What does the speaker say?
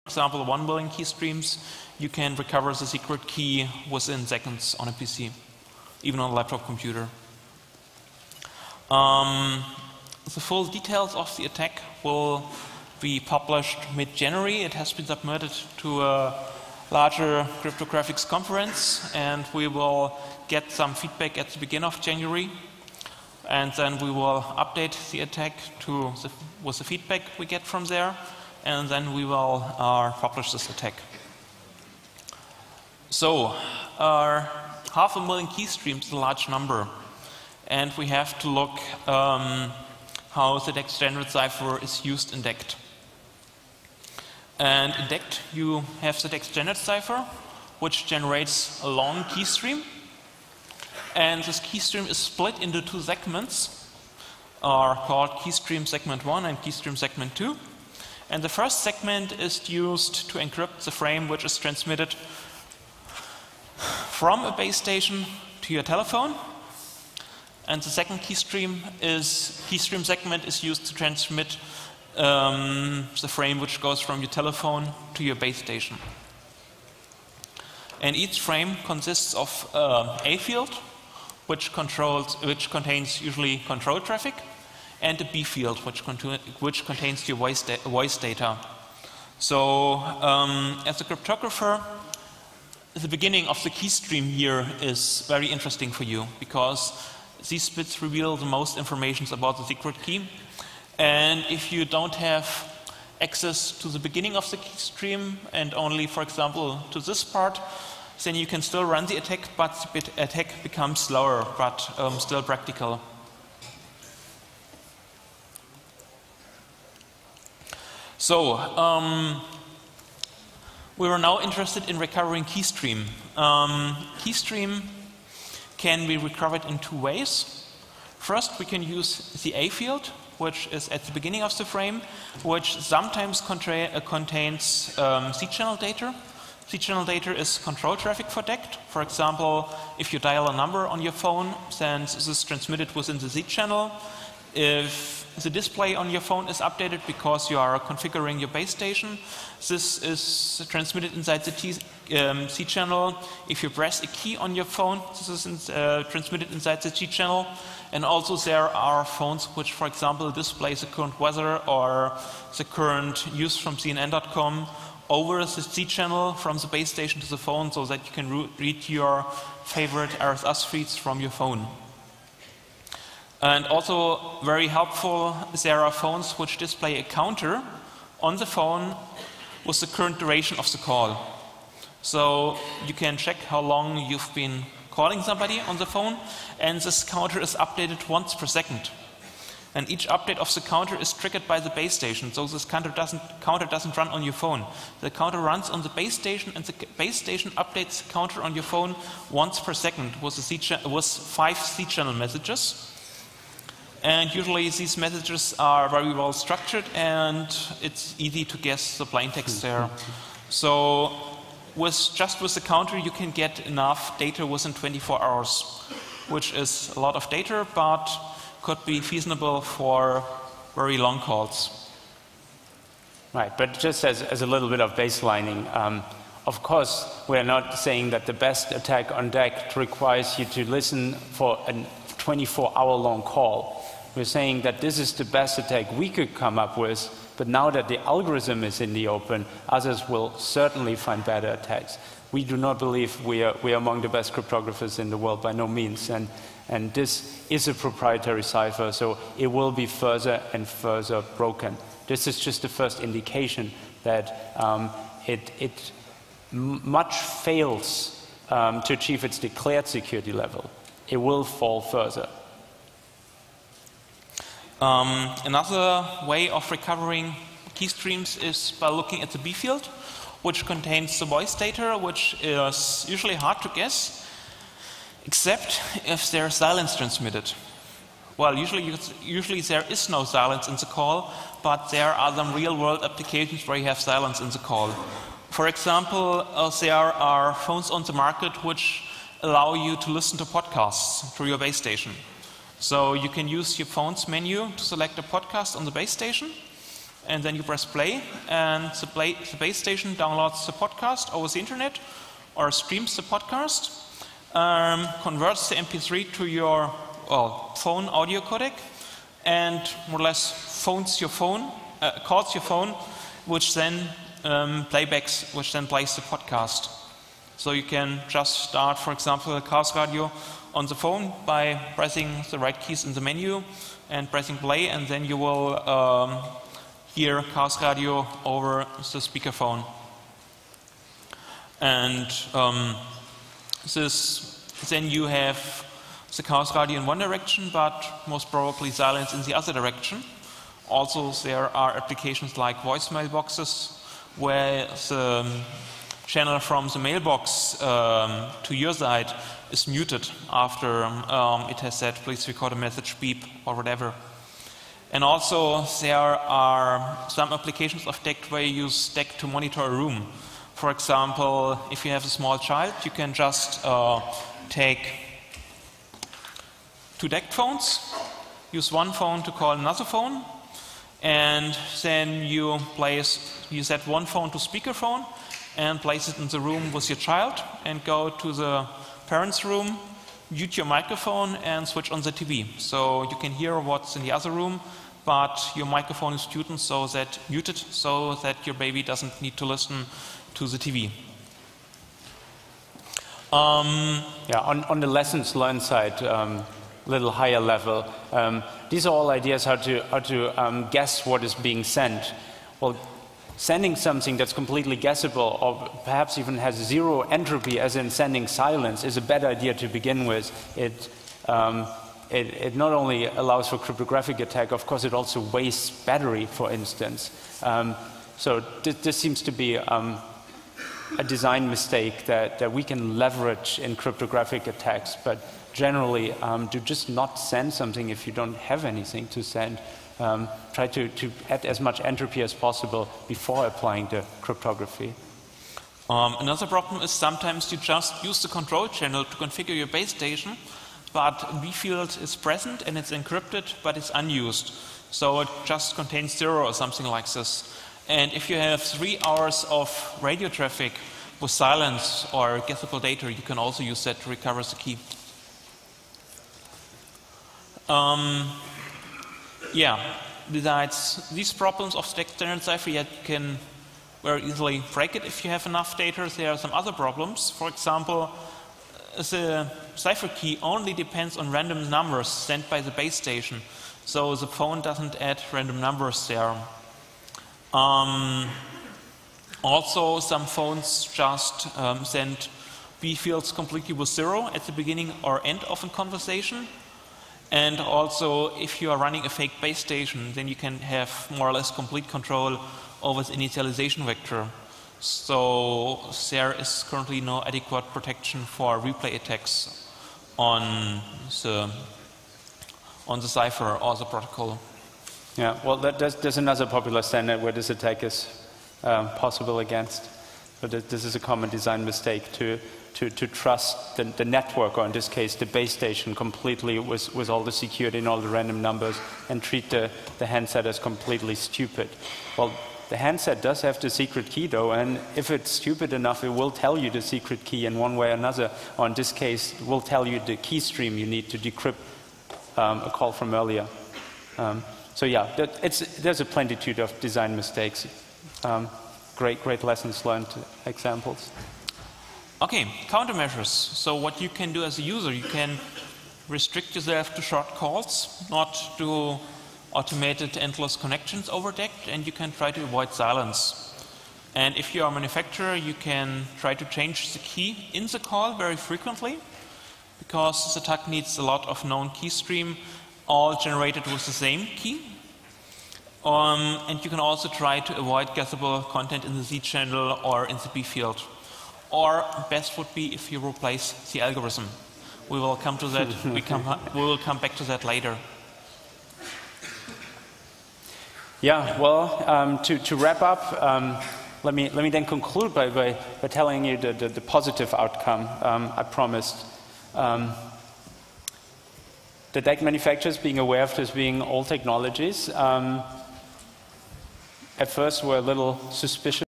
example, 1 million key streams, you can recover the secret key within seconds on a PC, even on a laptop computer. The full details of the attack will be published mid-January. It has been submitted to a larger cryptographics conference, and we will get some feedback at the beginning of January. And then we will update the attack with the feedback we get from there, and then we will publish this attack. So, 500,000 key streams is a large number, and we have to look how the DECT standard cipher is used in DECT. And in DECT, you have the DECT standard cipher, which generates a long key stream. And this key stream is split into 2 segments, called key stream segment 1 and key stream segment 2. And the first segment is used to encrypt the frame which is transmitted from a base station to your telephone. And the second key stream segment is used to transmit the frame which goes from your telephone to your base station. And each frame consists of a field, which contains usually control traffic, and a B field, which contains your voice data. So, as a cryptographer, the beginning of the key stream here is very interesting for you, because these bits reveal the most information about the secret key. And if you don't have access to the beginning of the key stream and only, for example, to this part, then you can still run the attack, but the attack becomes slower, but still practical. So, we are now interested in recovering key stream. Key stream can be recovered in 2 ways. First, we can use the A field, which is at the beginning of the frame, which sometimes contains C-channel data. C-channel data is control traffic for DECT. For example, if you dial a number on your phone, then this is transmitted within the C-channel. If the display on your phone is updated because you are configuring your base station, this is transmitted inside the C-channel. If you press a key on your phone, this is transmitted inside the C-channel. And also there are phones which, for example, display the current weather or the current news from CNN.com over the C-channel from the base station to the phone, so that you can read your favorite RSS feeds from your phone. And also very helpful, there are phones which display a counter on the phone with the current duration of the call. So you can check how long you've been calling somebody on the phone, and this counter is updated once per second. And each update of the counter is triggered by the base station, so this counter doesn't run on your phone. The counter runs on the base station, and the base station updates the counter on your phone once per second with 5 C-channel messages. And usually these messages are very well structured, and it's easy to guess the plain text there. So just with the counter you can get enough data within 24 hours, which is a lot of data, but could be feasible for very long calls. Right, but just as a little bit of baselining, of course we're not saying that the best attack on DECT requires you to listen for a 24-hour long call. We're saying that this is the best attack we could come up with, but now that the algorithm is in the open, others will certainly find better attacks. We do not believe we are among the best cryptographers in the world, by no means, and this is a proprietary cipher, so it will be further and further broken. This is just the first indication that it much fails to achieve its declared security level. It will fall further. Another way of recovering key streams is by looking at the B field, which contains the voice data, which is usually hard to guess, except if there's silence transmitted. Well, usually there is no silence in the call, but there are some real-world applications where you have silence in the call. For example, there are phones on the market which allow you to listen to podcasts through your base station. So you can use your phone's menu to select a podcast on the base station, and then you press play, and the base station downloads the podcast over the internet or streams the podcast, converts the MP3 to your phone audio codec, and more or less calls your phone, which then plays the podcast. So you can just start, for example, a Chaos Radio on the phone by pressing the right keys in the menu and pressing play, and then you will hear Chaos Radio over the speakerphone. And then you have the Chaos Radio in one direction, but most probably silence in the other direction. Also, there are applications like voicemail boxes where the channel from the mailbox to your side is muted after it has said, please record a message, beep, or whatever. And also, there are some applications of DECT where you use DECT to monitor a room. For example, if you have a small child, you can just take 2 DECT phones, use one phone to call another phone, and then you set one phone to speakerphone and place it in the room with your child, and go to the parents' room, mute your microphone, and switch on the TV. So you can hear what's in the other room, but your microphone is muted so that your baby doesn't need to listen to the TV. On the lessons learned side, little higher level, these are all ideas how to guess what is being sent. Well, sending something that's completely guessable, or perhaps even has 0 entropy, as in sending silence, is a bad idea to begin with. It not only allows for cryptographic attack, of course it also wastes battery, for instance. So this seems to be a design mistake that we can leverage in cryptographic attacks, but generally do just not send something if you don't have anything to send. Try to add as much entropy as possible before applying the cryptography. Another problem is sometimes you just use the control channel to configure your base station, but B field is present and it's encrypted, but it's unused. So it just contains 0 or something like this. And if you have 3 hours of radio traffic with silence or guessable data, you can also use that to recover the key. Besides these problems of DECT standard cipher, you can very easily break it if you have enough data. There are some other problems. For example, the cipher key only depends on random numbers sent by the base station, so the phone doesn't add random numbers there. Also, some phones just send B fields completely with 0 at the beginning or end of a conversation. And also, if you are running a fake base station, then you can have more or less complete control over the initialization vector. So there is currently no adequate protection for replay attacks on the cipher or the protocol. Yeah, well, there's another popular standard where this attack is possible against. But this is a common design mistake to trust the network, or in this case the base station, completely with all the security and all the random numbers, and treat the handset as completely stupid. Well, the handset does have the secret key though, and if it's stupid enough, it will tell you the secret key in one way or another, or in this case, it will tell you the key stream you need to decrypt a call from earlier. So yeah, there's a plenitude of design mistakes. Great lessons learned examples. Okay, countermeasures. So what you can do as a user, you can restrict yourself to short calls, not to automated endless connections over DECT, and you can try to avoid silence. And if you are a manufacturer, you can try to change the key in the call very frequently, because the attack needs a lot of known key stream, all generated with the same key. And you can also try to avoid guessable content in the Z channel or in the B field. Or best would be if you replace the algorithm. We will come to that. we will come back to that later. Yeah. Well, to wrap up, let me then conclude by telling you the positive outcome I promised. The DECT manufacturers being aware of this being old technologies. at first were a little suspicious